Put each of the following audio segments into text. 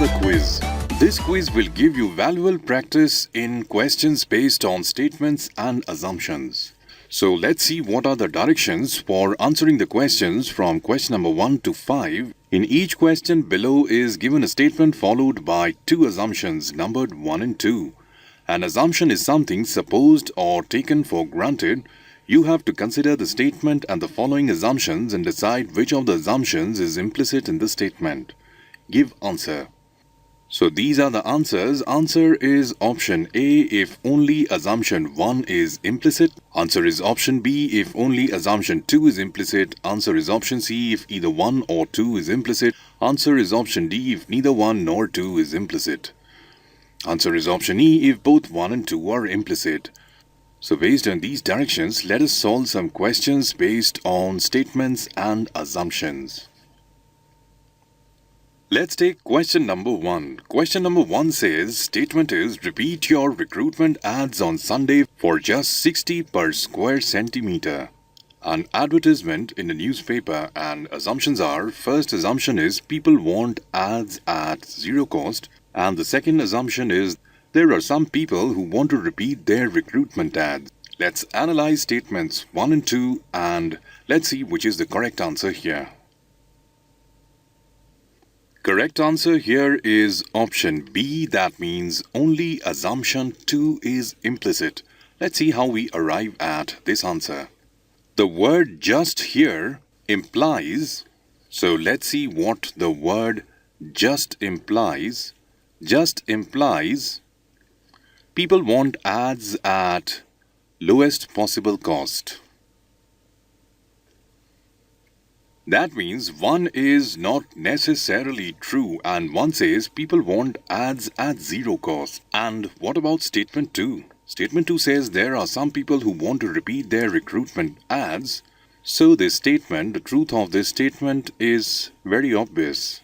another quiz. This quiz will give you valuable practice in questions based on statements and assumptions. So let's see what are the directions for answering the questions from question number 1 to 5. In each question below is given a statement followed by two assumptions numbered 1 and 2. An assumption is something supposed or taken for granted. You have to consider the statement and the following assumptions and decide which of the assumptions is implicit in the statement. Give answer. So these are the answers. Answer is option A if only assumption 1 is implicit. Answer is option B if only assumption 2 is implicit. Answer is option C if either 1 or 2 is implicit. Answer is option D if neither 1 nor 2 is implicit. Answer is option E if both 1 and 2 are implicit. So based on these directions, let us solve some questions based on statements and assumptions. Let's take question number 1. Question number 1 says, statement is repeat your recruitment ads on Sunday for just 60 per square centimeter. An advertisement in the newspaper, and assumptions are, first assumption is people want ads at zero cost, and the second assumption is there are some people who want to repeat their recruitment ads. Let's analyze statements 1 and 2 and let's see which is the correct answer here. Correct answer here is option B, that means only assumption 2 is implicit. Let's see how we arrive at this answer. The word just here implies, so let's see what the word just implies. Just implies people want ads at lowest possible cost. That means 1 is not necessarily true and 1 says people want ads at zero cost. And what about statement 2? Statement 2 says there are some people who want to repeat their recruitment ads. So this statement, the truth of this statement is very obvious.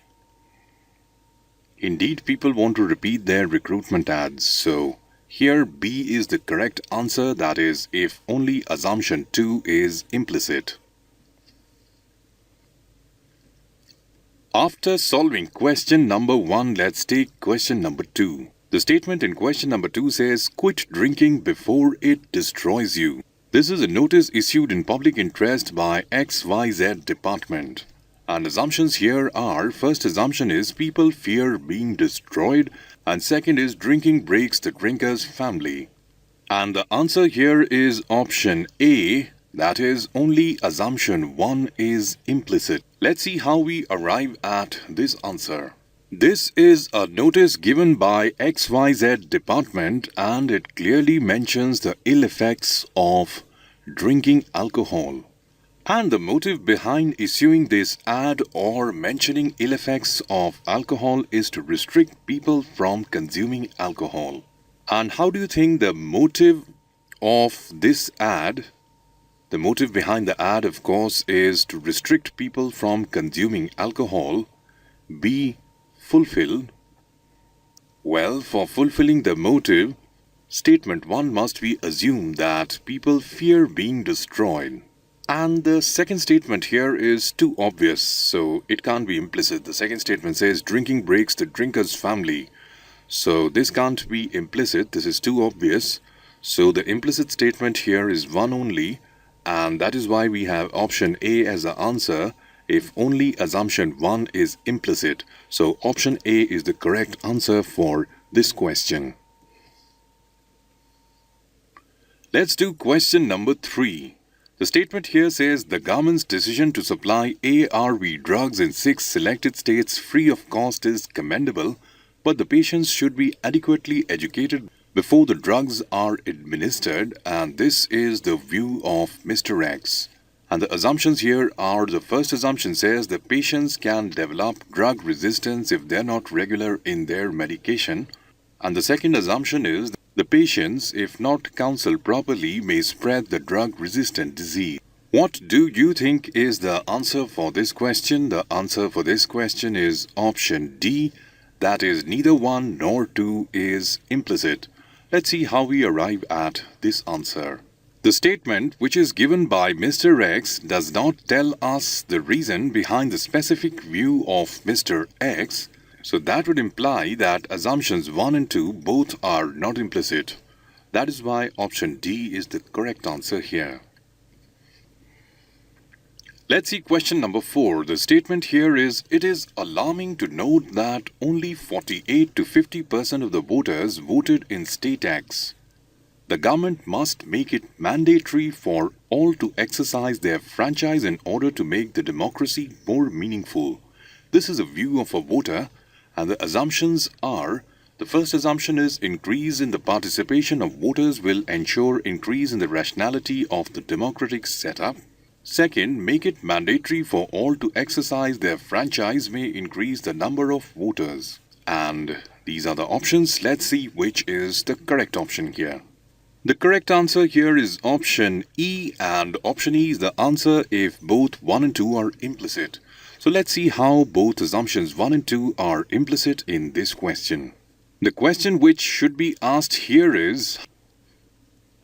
Indeed, people want to repeat their recruitment ads. So here B is the correct answer, that is if only assumption 2 is implicit. After solving question number 1, let's take question number 2. The statement in question number 2 says, quit drinking before it destroys you. This is a notice issued in public interest by XYZ department. And assumptions here are, first assumption is people fear being destroyed, and second is drinking breaks the drinker's family. And the answer here is option A, that is only assumption 1 is implicit. Let's see how we arrive at this answer. This is a notice given by XYZ department and it clearly mentions the ill effects of drinking alcohol. And the motive behind issuing this ad or mentioning ill effects of alcohol is to restrict people from consuming alcohol. And how do you think the motive of this ad? The motive behind the ad, of course, is to restrict people from consuming alcohol. Be fulfilled. Well, for fulfilling the motive, statement 1 must be assumed that people fear being destroyed. And the second statement here is too obvious, so it can't be implicit. The second statement says drinking breaks the drinker's family. So this can't be implicit. This is too obvious. So the implicit statement here is 1 only. And that is why we have option A as the answer if only assumption 1 is implicit. So option A is the correct answer for this question. Let's do question number 3. The statement here says the government's decision to supply ARV drugs in 6 selected states free of cost is commendable, but the patients should be adequately educated before the drugs are administered, and this is the view of Mr. X. And the assumptions here are, the first assumption says the patients can develop drug resistance if they're not regular in their medication. And the second assumption is the patients, if not counseled properly, may spread the drug-resistant disease. What do you think is the answer for this question? The answer for this question is option D, that is neither 1 nor 2 is implicit. Let's see how we arrive at this answer. The statement, which is given by Mr. X, does not tell us the reason behind the specific view of Mr. X. So that would imply that assumptions 1 and 2 both are not implicit. That is why option D is the correct answer here. Let's see question number 4. The statement here is, it is alarming to note that only 48 to 50% of the voters voted in state X. The government must make it mandatory for all to exercise their franchise in order to make the democracy more meaningful. This is a view of a voter, and the assumptions are, the first assumption is increase in the participation of voters will ensure increase in the rationality of the democratic setup. Second, make it mandatory for all to exercise their franchise may increase the number of voters. And these are the options. Let's see which is the correct option here. The correct answer here is option E, and option E is the answer if both 1 and 2 are implicit. So let's see how both assumptions 1 and 2 are implicit in this question. The question which should be asked here is,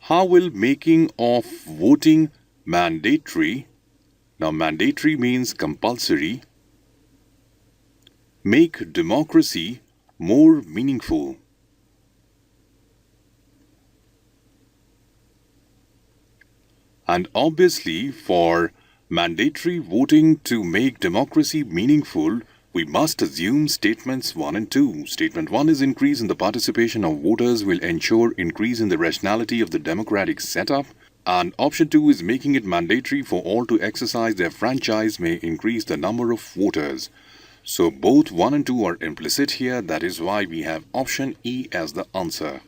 how will making of voting mandatory, now mandatory means compulsory, make democracy more meaningful? And obviously, for mandatory voting to make democracy meaningful, we must assume statements 1 and 2. Statement 1 is increase in the participation of voters will ensure increase in the rationality of the democratic setup. And option 2 is making it mandatory for all to exercise their franchise may increase the number of voters. So both 1 and 2 are implicit here. That is why we have option E as the answer.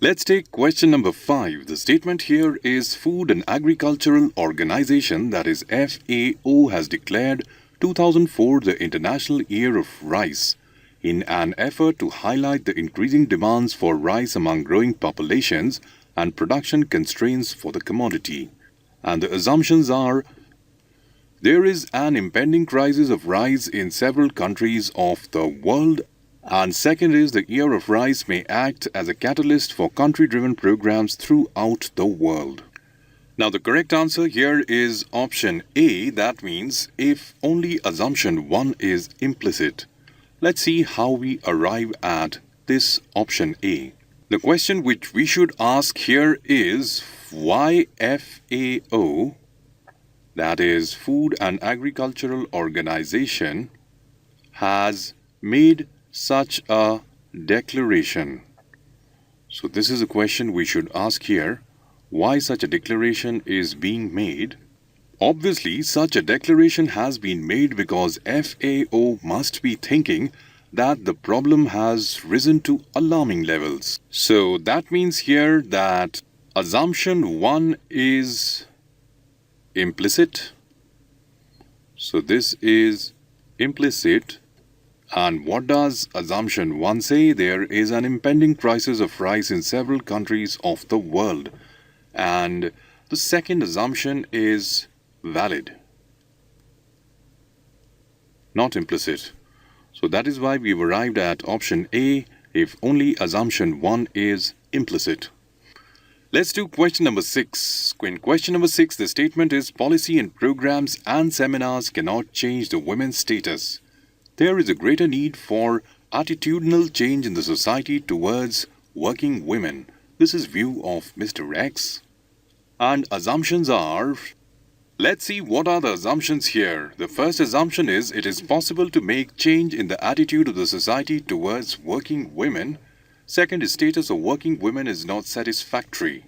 Let's take question number 5. The statement here is Food and Agricultural Organization, that is FAO, has declared 2004 the International Year of Rice in an effort to highlight the increasing demands for rice among growing populations and production constraints for the commodity. And the assumptions are, there is an impending crisis of rice in several countries of the world, and second is the Year of Rice may act as a catalyst for country-driven programs throughout the world. Now the correct answer here is option A. That means if only assumption 1 is implicit. Let's see how we arrive at this option A. The question which we should ask here is why FAO, that is Food and Agricultural Organization, has made such a declaration. So this is a question we should ask here. Why such a declaration is being made? Obviously, such a declaration has been made because FAO must be thinking that the problem has risen to alarming levels. So that means here that assumption 1 is implicit. So this is implicit. And what does assumption 1 say? There is an impending crisis of rice in several countries of the world. And the second assumption is valid, not implicit. So that is why we've arrived at option A if only assumption 1 is implicit. Let's do question number 6. In question number 6, the statement is policy and programs and seminars cannot change the women's status. There is a greater need for attitudinal change in the society towards working women. This is view of Mr. X. And assumptions are, let's see what are the assumptions here. The first assumption is it is possible to make change in the attitude of the society towards working women. Second is status of working women is not satisfactory.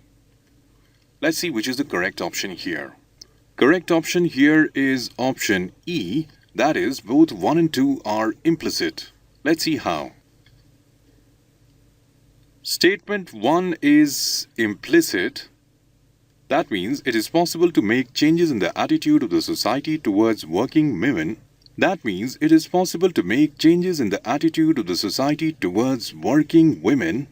Let's see which is the correct option here. Correct option here is option E. That is, both 1 and 2 are implicit. Let's see how. Statement 1 is implicit. That means it is possible to make changes in the attitude of the society towards working women. That means it is possible to make changes in the attitude of the society towards working women.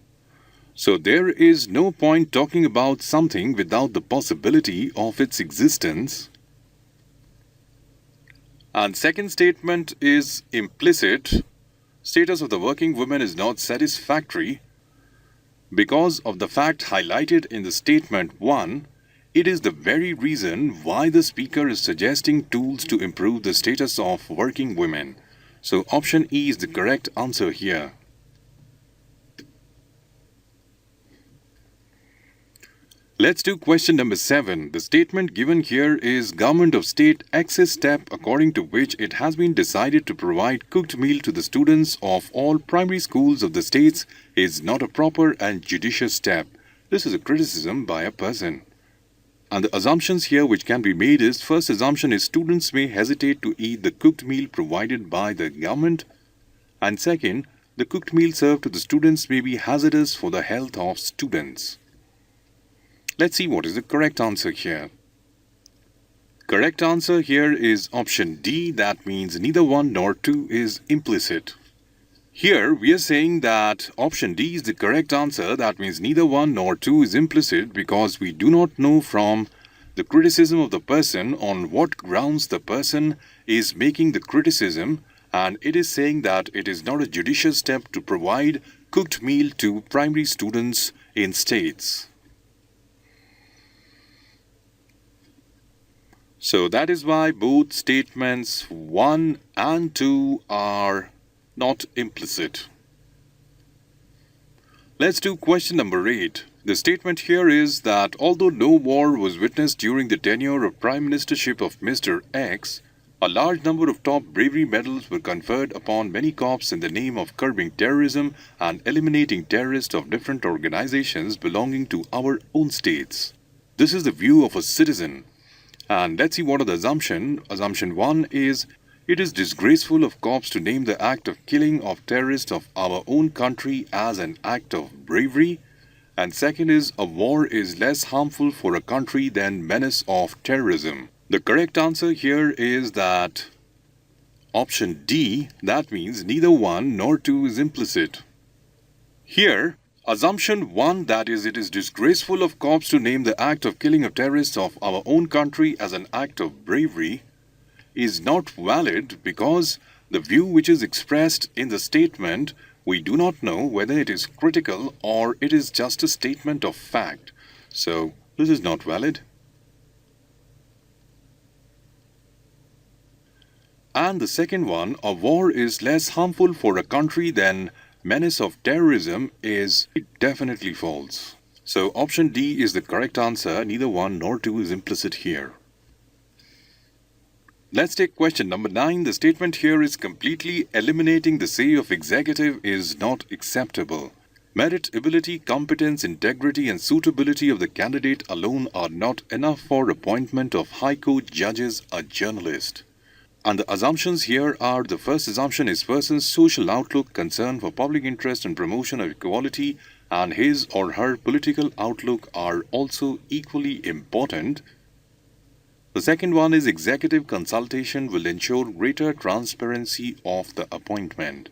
So there is no point talking about something without the possibility of its existence. And second statement is implicit. Status of the working woman is not satisfactory. Because of the fact highlighted in the statement 1, it is the very reason why the speaker is suggesting tools to improve the status of working women. So option E is the correct answer here. Let's do question number 7. The statement given here is Government of State X's step according to which it has been decided to provide cooked meal to the students of all primary schools of the states is not a proper and judicious step. This is a criticism by a person. And the assumptions here which can be made is, first assumption is students may hesitate to eat the cooked meal provided by the government. And second, the cooked meal served to the students may be hazardous for the health of students. Let's see what is the correct answer here. Correct answer here is option D. That means neither 1 nor 2 is implicit. Here we are saying that option D is the correct answer. That means neither 1 nor 2 is implicit because we do not know from the criticism of the person on what grounds the person is making the criticism, and it is saying that it is not a judicious step to provide cooked meal to primary students in states. So that is why both statements 1 and 2 are not implicit. Let's do question number 8. The statement here is that although no war was witnessed during the tenure of Prime Ministership of Mr. X, a large number of top bravery medals were conferred upon many corps in the name of curbing terrorism and eliminating terrorists of different organizations belonging to our own states. This is the view of a citizen. And let's see what are the assumption. Assumption 1 is, it is disgraceful of cops to name the act of killing of terrorists of our own country as an act of bravery. And second is, a war is less harmful for a country than menace of terrorism. The correct answer here is that option D. That means neither 1 nor 2 is implicit. Here, assumption 1, that is, it is disgraceful of cops to name the act of killing of terrorists of our own country as an act of bravery, is not valid because the view which is expressed in the statement, we do not know whether it is critical or it is just a statement of fact. So this is not valid. And the second one, a war is less harmful for a country than menace of terrorism, is definitely false. So option D is the correct answer. Neither 1 nor 2 is implicit here. Let's take question number 9. The statement here is completely eliminating the say of executive is not acceptable. Merit, ability, competence, integrity and suitability of the candidate alone are not enough for appointment of High Court judges or journalist. And the assumptions here are, the first assumption is person's social outlook, concern for public interest and promotion of equality, and his or her political outlook are also equally important. The second one is executive consultation will ensure greater transparency of the appointment.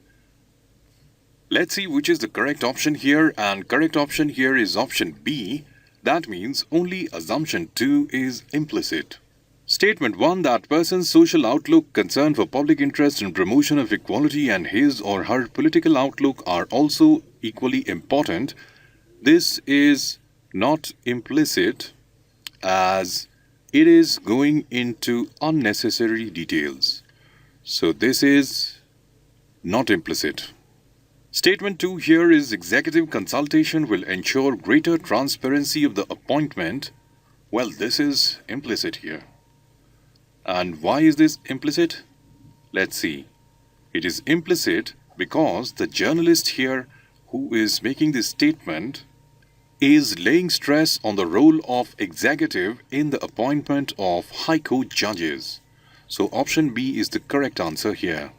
Let's see which is the correct option here, and correct option here is option B. That means only assumption 2 is implicit. Statement 1, that person's social outlook, concern for public interest and promotion of equality, and his or her political outlook are also equally important. This is not implicit as it is going into unnecessary details. So this is not implicit. Statement 2 here is executive consultation will ensure greater transparency of the appointment. Well, this is implicit here. And why is this implicit? Let's see. It is implicit because the journalist here who is making this statement is laying stress on the role of executive in the appointment of High Court judges. So option B is the correct answer here.